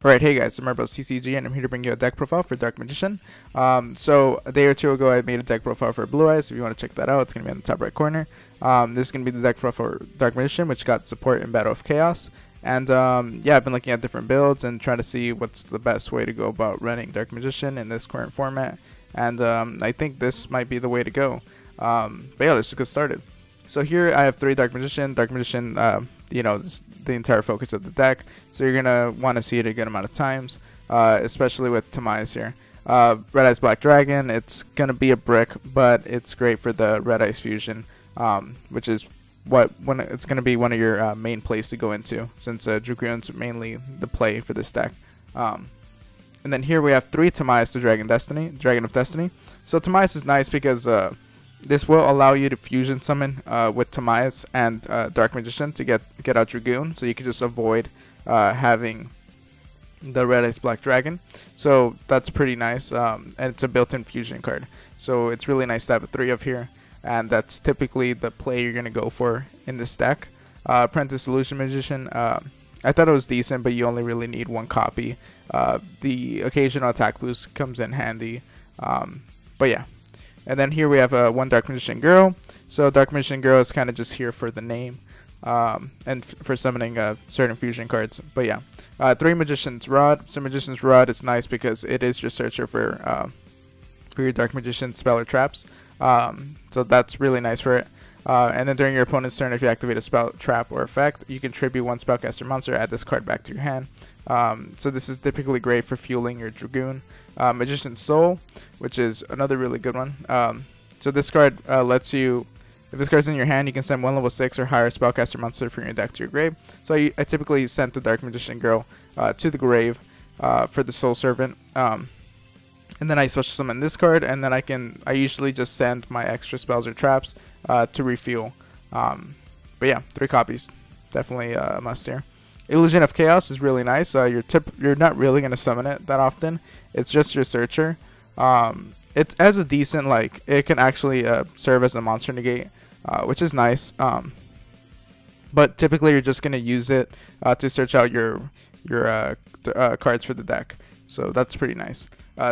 Alright, hey guys, I'm Marble CCG and I'm here to bring you a deck profile for Dark Magician. So a day or two ago I made a deck profile for Blue Eyes. If you want to check that out, it's going to be on the top right corner. This is going to be the deck profile for Dark Magician, which got support in Battle of Chaos. And yeah, I've been looking at different builds and trying to see what's the best way to go about running Dark Magician in this current format. And I think this might be the way to go. But yeah, let's just get started. So here I have 3 Dark Magician. Dark Magician, you know, the entire focus of the deck. So you're going to want to see it a good amount of times, especially with Tamai's here. Red Eyes Black Dragon, it's going to be a brick, but it's great for the Red Eyes Fusion, which is it's going to be one of your main plays to go into, since Yugioh's mainly the play for this deck. And then here we have 3 Tamai's to Dragon of Destiny. So Tamai's is nice because this will allow you to fusion summon with Tamai's and Dark Magician to get out Dragoon, so you can just avoid having the Red Eyes Black Dragon. So that's pretty nice, and it's a built-in fusion card. So it's really nice to have a 3 of here, and that's typically the play you're going to go for in this deck. Apprentice Illusion Magician, I thought it was decent, but you only really need 1 copy. The occasional attack boost comes in handy, but yeah. And then here we have 1 Dark Magician Girl. So Dark Magician Girl is kind of just here for the name, and for summoning certain fusion cards. But yeah, 3 Magician's Rod. So Magician's Rod is nice because it is your searcher for your Dark Magician spell or traps. So that's really nice for it. And then during your opponent's turn, if you activate a spell, trap, or effect, you can tribute 1 spellcaster monster, add this card back to your hand. So this is typically great for fueling your Dragoon. Magician's Soul, which is another really good one. So this card lets you, if this card's in your hand, you can send 1 level 6 or higher spellcaster monster from your deck to your grave. So I typically sent the Dark Magician Girl to the grave for the Soul Servant. And then I special summon this card, and then I usually just send my extra spells or traps to refuel. But yeah, 3 copies, definitely a must here. Illusion of Chaos is really nice. You're not really going to summon it that often. It's just your searcher. It has a decent, like, it can actually serve as a monster negate, which is nice. But typically you're just going to use it to search out your cards for the deck. So that's pretty nice.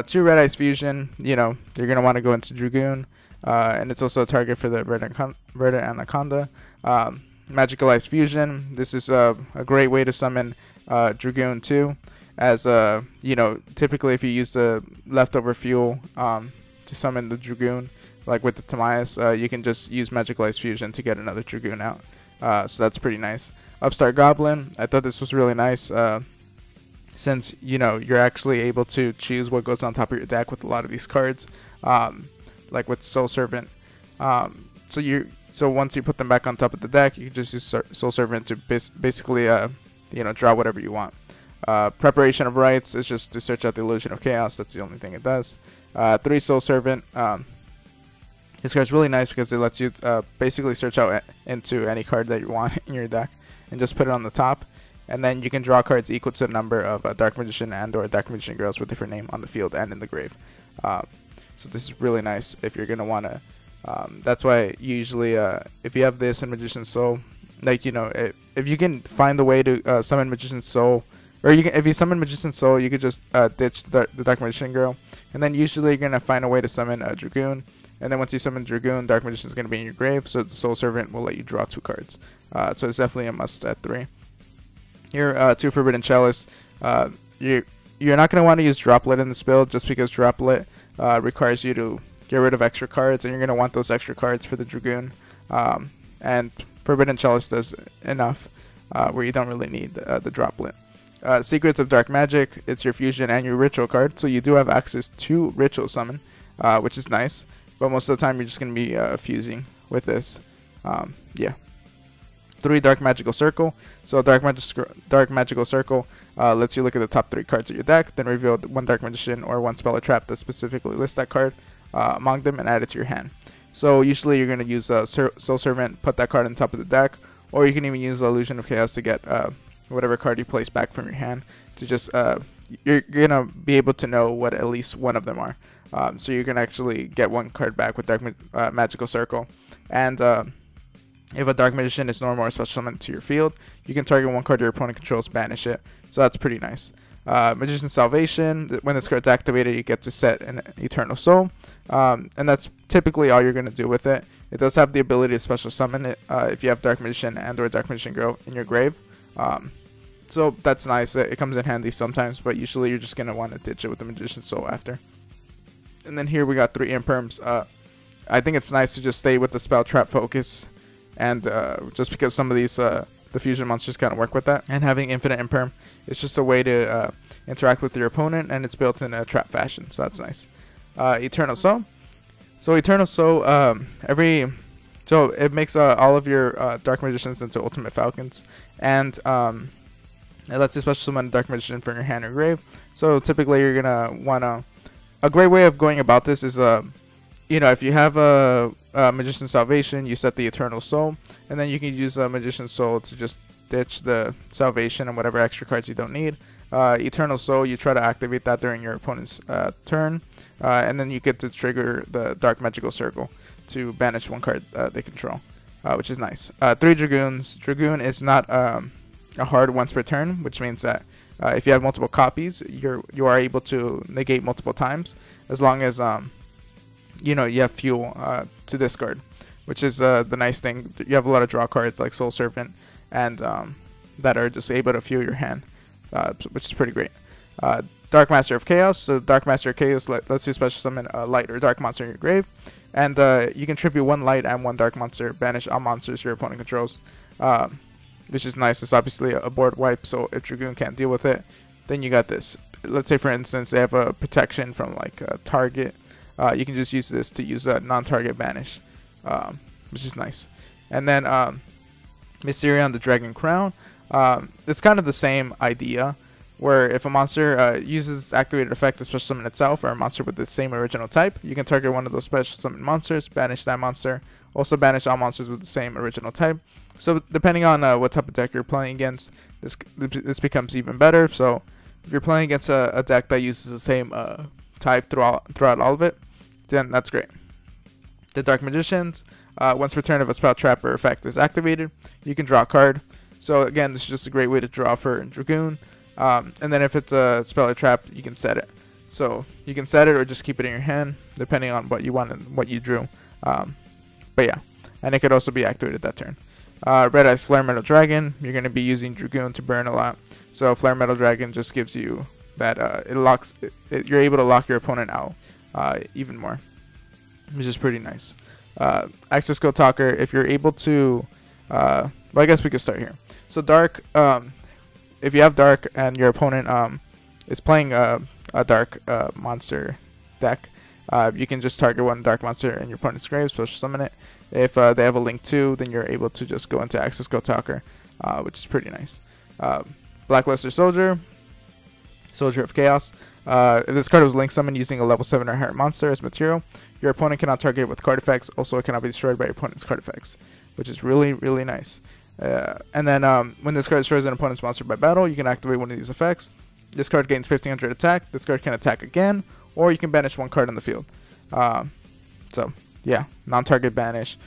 2 Red Eyes Fusion, you know, you're going to want to go into Dragoon. And it's also a target for the Red Anaconda. Magical Eyes Fusion. This is a great way to summon Dragoon too, as you know, typically if you use the leftover fuel to summon the Dragoon, like with the Tamai's, you can just use Magical Eyes Fusion to get another Dragoon out. So that's pretty nice. Upstart Goblin. I thought this was really nice, since you know you're actually able to choose what goes on top of your deck with a lot of these cards, like with Soul Servant. So once you put them back on top of the deck, you can just use Soul Servant to basically, you know, draw whatever you want. Preparation of Rites is just to search out the Illusion of Chaos. That's the only thing it does. 3 Soul Servant. This card's really nice because it lets you basically search out into any card that you want in your deck and just put it on the top. And then you can draw cards equal to the number of Dark Magician and or Dark Magician Girls with different name on the field and in the grave. So this is really nice if you're going to want to. That's why usually if you have this in Magician's Soul, like, you know, if you can find a way to summon Magician's Soul, or if you summon Magician's Soul, you could just ditch the Dark Magician Girl, and then usually you're going to find a way to summon a Dragoon, and then once you summon Dragoon, Dark Magician is going to be in your grave, so the Soul Servant will let you draw 2 cards. So it's definitely a must at 3. Here, 2 Forbidden Chalice. You're not going to want to use Droplet in this build, just because Droplet requires you to get rid of extra cards, and you're going to want those extra cards for the Dragoon. And Forbidden Chalice does enough where you don't really need the Droplet. Secrets of Dark Magic, it's your fusion and your ritual card, so you do have access to ritual summon, which is nice, but most of the time you're just going to be fusing with this. Yeah. 3 Dark Magical Circle. So Dark Magical Circle lets you look at the top 3 cards of your deck, then reveal 1 Dark Magician or 1 spell or trap that specifically lists that card among them and add it to your hand. So usually you're going to use Soul Servant, put that card on top of the deck, or you can even use the Illusion of Chaos to get whatever card you place back from your hand to just you're going to be able to know what at least one of them are. So you can actually get 1 card back with Dark Magical Circle. And if a Dark Magician is normal or special summon to your field, you can target 1 card your opponent controls, banish it. So that's pretty nice. Magician's Salvation. When this card's activated, you get to set an Eternal Soul, and that's typically all you're going to do with it. It does have the ability to special summon it if you have Dark Magician and or Dark Magician Girl in your grave. So that's nice. It comes in handy sometimes, but usually you're just going to want to ditch it with the Magician's Soul after. And then here we got 3 Imperms. I think it's nice to just stay with the spell trap focus, and just because some of these the fusion monsters kind of work with that, and having infinite Imperm, it's just a way to interact with your opponent, and it's built in a trap fashion, so that's nice. Eternal Soul. So Eternal Soul, so it makes all of your Dark Magicians into Ultimate Falcons, and it lets you special summon a Dark Magician from your hand or grave. So typically you're gonna wanna, a great way of going about this is you know, if you have a Magician's Salvation, you set the Eternal Soul, and then you can use a Magician's Soul to just ditch the Salvation and whatever extra cards you don't need. Eternal Soul, you try to activate that during your opponent's turn, and then you get to trigger the Dark Magical Circle to banish 1 card they control, which is nice. 3 Dragoons. Dragoon is not a hard once per turn, which means that if you have multiple copies, you are able to negate multiple times, as long as you know, you have fuel to discard, which is the nice thing. You have a lot of draw cards like Soul Servant and that are just able to fuel your hand, which is pretty great. Dark Master of Chaos. So Dark Master of Chaos lets you special summon a light or dark monster in your grave, and you can tribute 1 light and 1 dark monster, banish all monsters your opponent controls, which is nice. It's obviously a board wipe, so if Dragoon can't deal with it, then you got this. Let's say, for instance, they have a protection from like a target. You can just use this to use a non-target banish, which is nice. And then Mysterion the Dragon Crown. It's kind of the same idea, where if a monster uses activated effect to special summon itself or a monster with the same original type, you can target one of those special summon monsters, banish that monster, also banish all monsters with the same original type. So depending on what type of deck you're playing against, this becomes even better. So if you're playing against a deck that uses the same type throughout all of it, then that's great. The Dark Magicians, once per turn if a spell trap or effect is activated, you can draw a card. So again, this is just a great way to draw for Dragoon. And then if it's a spell or trap, you can set it. So you can set it or just keep it in your hand, depending on what you want and what you drew. But yeah, and it could also be activated that turn. Red Eyes Flare Metal Dragon, you're going to be using Dragoon to burn a lot. So Flare Metal Dragon just gives you that you're able to lock your opponent out even more, which is pretty nice. Access Code Talker, if you're able to, well, I guess we could start here. So Dark, if you have Dark and your opponent is playing a Dark monster deck, you can just target 1 Dark monster in your opponent's grave, special summon it. If they have a Link 2, then you're able to just go into Access Code Talker, which is pretty nice. Blackluster Soldier, Soldier of Chaos. If this card was link summoned using a level 7 or higher monster as material, your opponent cannot target it with card effects. Also, it cannot be destroyed by your opponent's card effects, which is really, really nice. And then when this card destroys an opponent's monster by battle, you can activate 1 of these effects. This card gains 1500 attack. This card can attack again, or you can banish 1 card on the field. So yeah, non-target banish,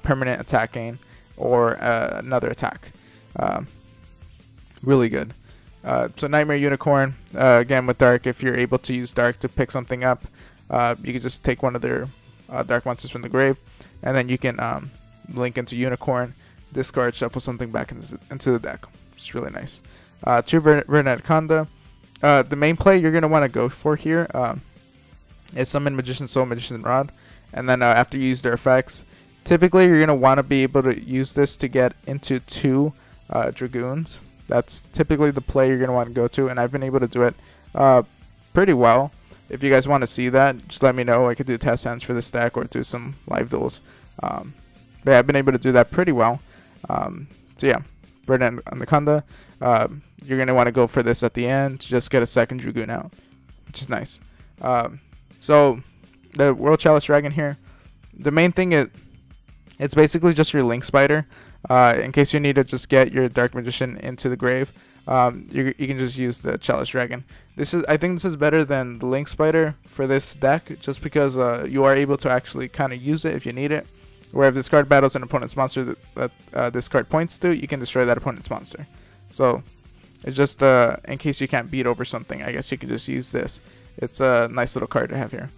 permanent attack gain, or another attack. Really good. So Nightmare Unicorn, again with Dark, if you're able to use Dark to pick something up, you can just take 1 of their Dark monsters from the grave, and then you can link into Unicorn, discard, shuffle something back into the deck, which is really nice. 2 Vernet Conda. The main play you're going to want to go for here is summon Magician Soul, Magician Rod, and then after you use their effects, typically you're going to want to be able to use this to get into 2 Dragoons. That's typically the play you're going to want to go to, and I've been able to do it pretty well. If you guys want to see that, just let me know. I could do test hands for this deck or do some live duels. But yeah, I've been able to do that pretty well. So yeah, Vernet Anaconda. You're going to want to go for this at the end to just get a 2nd Dragoon out, which is nice. So the World Chalice Dragon here, the main thing is it's basically just your Link Spider. In case you need to just get your Dark Magician into the grave, you can just use the Chalice Dragon. I think this is better than the Link Spider for this deck, just because you are able to actually kind of use it if you need it. Where if this card battles an opponent's monster that this card points to, you can destroy that opponent's monster. So It's just in case you can't beat over something, I guess you could just use this. It's a nice little card to have here.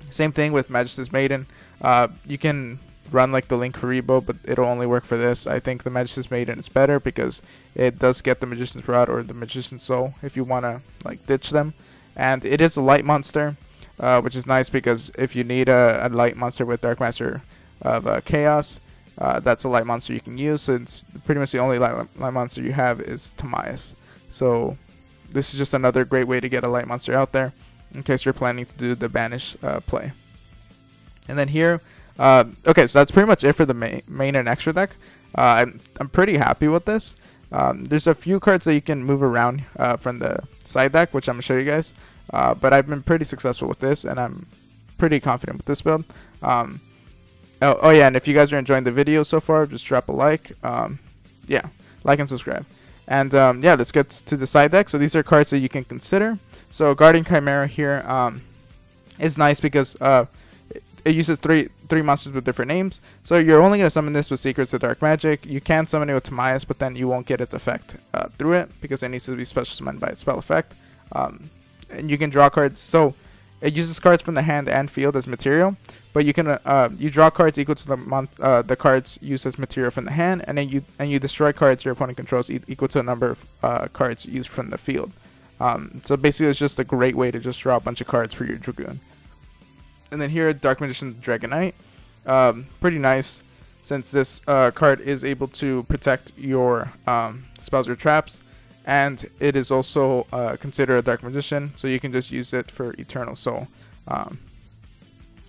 Same thing with Majesty's Maiden. You can run like the Link Haribo, but it'll only work for this. I think the Majesty's Maiden is better because it does get the Magician's Rod or the Magician's Soul if you want to like ditch them. And it is a light monster, which is nice because if you need a light monster with Dark Master of Chaos, that's a light monster you can use, since pretty much the only light monster you have is Timaeus. So this is just another great way to get a light monster out there in case you're planning to do the banish play. And then here, okay, so that's pretty much it for the main and extra deck. I'm pretty happy with this. There's a few cards that you can move around from the side deck, which I'm going to show you guys. But I've been pretty successful with this, and I'm pretty confident with this build. Oh yeah, and if you guys are enjoying the video so far, just drop a like. Yeah, like and subscribe. And yeah, let's get to the side deck. So these are cards that you can consider. So Guardian Chimera here is nice because it uses three monsters with different names. So you're only going to summon this with Secrets of Dark Magic. You can summon it with Timaeus, but then you won't get its effect through it because it needs to be special summoned by its spell effect. And you can draw cards. So it uses cards from the hand and field as material, but you can you draw cards equal to the cards used as material from the hand, and then you destroy cards your opponent controls equal to a number of cards used from the field. So basically, it's just a great way to just draw a bunch of cards for your Dragoon. And then here, Dark Magician's Dragonite, pretty nice since this card is able to protect your spells or traps. And it is also considered a Dark Magician, so you can just use it for Eternal Soul,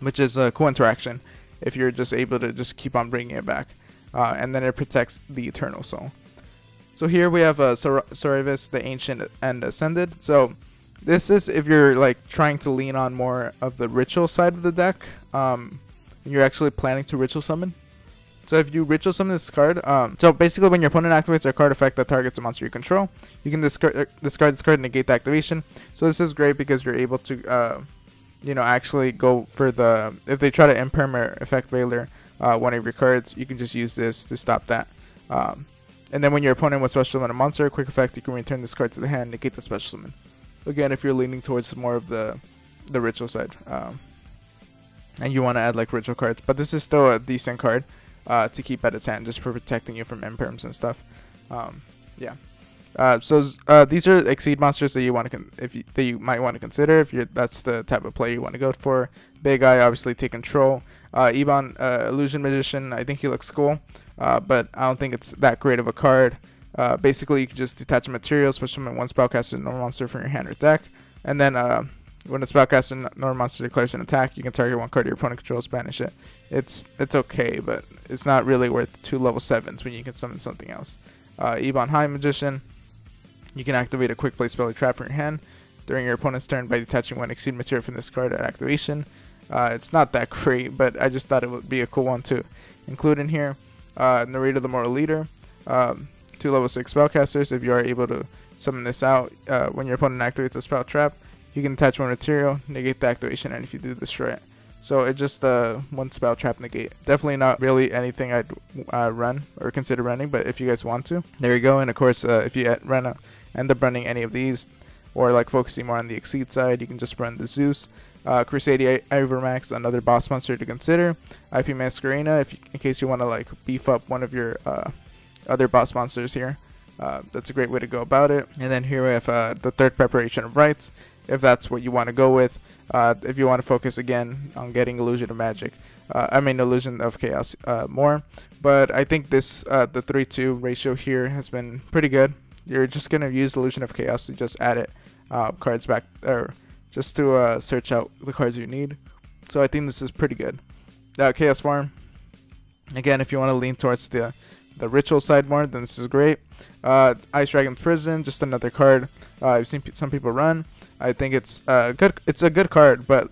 which is a cool interaction if you're just able to just keep on bringing it back. And then it protects the Eternal Soul. So here we have Soravis, the Ancient and Ascended. So this is if you're like trying to lean on more of the ritual side of the deck. You're actually planning to ritual summon. So if you ritual summon this card, so basically when your opponent activates a card effect that targets a monster you control, you can discard this card and negate the activation. So this is great because you're able to, you know, actually go for the, if they try to imperm or effect Veiler one of your cards, you can just use this to stop that. And then when your opponent will special summon a monster, quick effect, you can return this card to the hand, negate the special summon. Again, if you're leaning towards more of the ritual side, and you want to add like ritual cards, but this is still a decent card to keep at its hand, just for protecting you from imperms and stuff. Yeah. So these are Exceed monsters that you want to that you might want to consider if that's the type of play you want to go for. Big Eye, obviously take control. Ebon, Illusion Magician, I think he looks cool, but I don't think it's that great of a card. Basically, you can just detach a material, special summon one spellcaster normal monster from your hand or deck, and then when a spellcaster normal monster declares an attack, you can target one card your opponent controls, banish it. It's okay, but it's not really worth 2 level 7s when you can summon something else. Ebon High Magician, you can activate a quick play spell or trap from your hand during your opponent's turn by detaching one Exceed material from this card at activation. It's not that great, but I just thought it would be a cool one to include in here. Narrator the Moral Leader, 2 level 6 spellcasters. If you are able to summon this out when your opponent activates a spell trap, you can attach one material, negate the activation, and if you do, destroy it. So it's just one spell trap negate. Definitely not really anything I'd run or consider running, but if you guys want to, there you go. And of course, if you end up running any of these, or like focusing more on the Exceed side, you can just run the Zeus. Crusadia Ivermax, another boss monster to consider. IP Masquerena, in case you want to like beef up one of your other boss monsters here. That's a great way to go about it. And then here we have the third Preparation of Rites, if that's what you want to go with. If you want to focus again on getting Illusion of Magic, Illusion of Chaos more. But I think this the 3-2 ratio here has been pretty good. You're just gonna use Illusion of Chaos to just add it cards back, or just to search out the cards you need. So I think this is pretty good. Chaos Farm, again, if you want to lean towards the ritual side more, then this is great. Ice Dragon's Prison, just another card I've seen some people run. I think it's good. It's a good card, but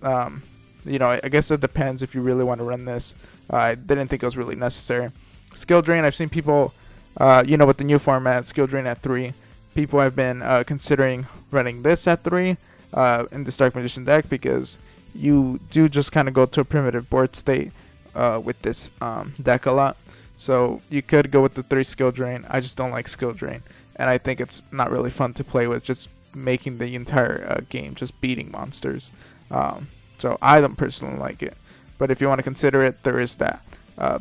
you know, I guess it depends if you really want to run this. I didn't think it was really necessary. Skill Drain, I've seen people, you know, with the new format, Skill Drain at 3. People have been considering running this at 3 in the Dark Magician deck, because you do just kind of go to a primitive board state with this deck a lot. So you could go with the 3 Skill Drain. I just don't like Skill Drain. and I think it's not really fun to play with, just making the entire game just beating monsters. So I don't personally like it, but if you want to consider it, there is that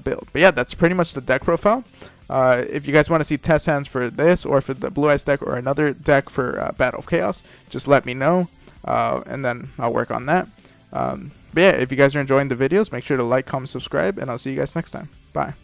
build. But yeah, that's pretty much the deck profile. If you guys want to see test hands for this, or for the Blue Eyes deck, or another deck for Battle of Chaos, just let me know, and then I'll work on that. But yeah, if you guys are enjoying the videos, make sure to like, comment, subscribe, and I'll see you guys next time. Bye.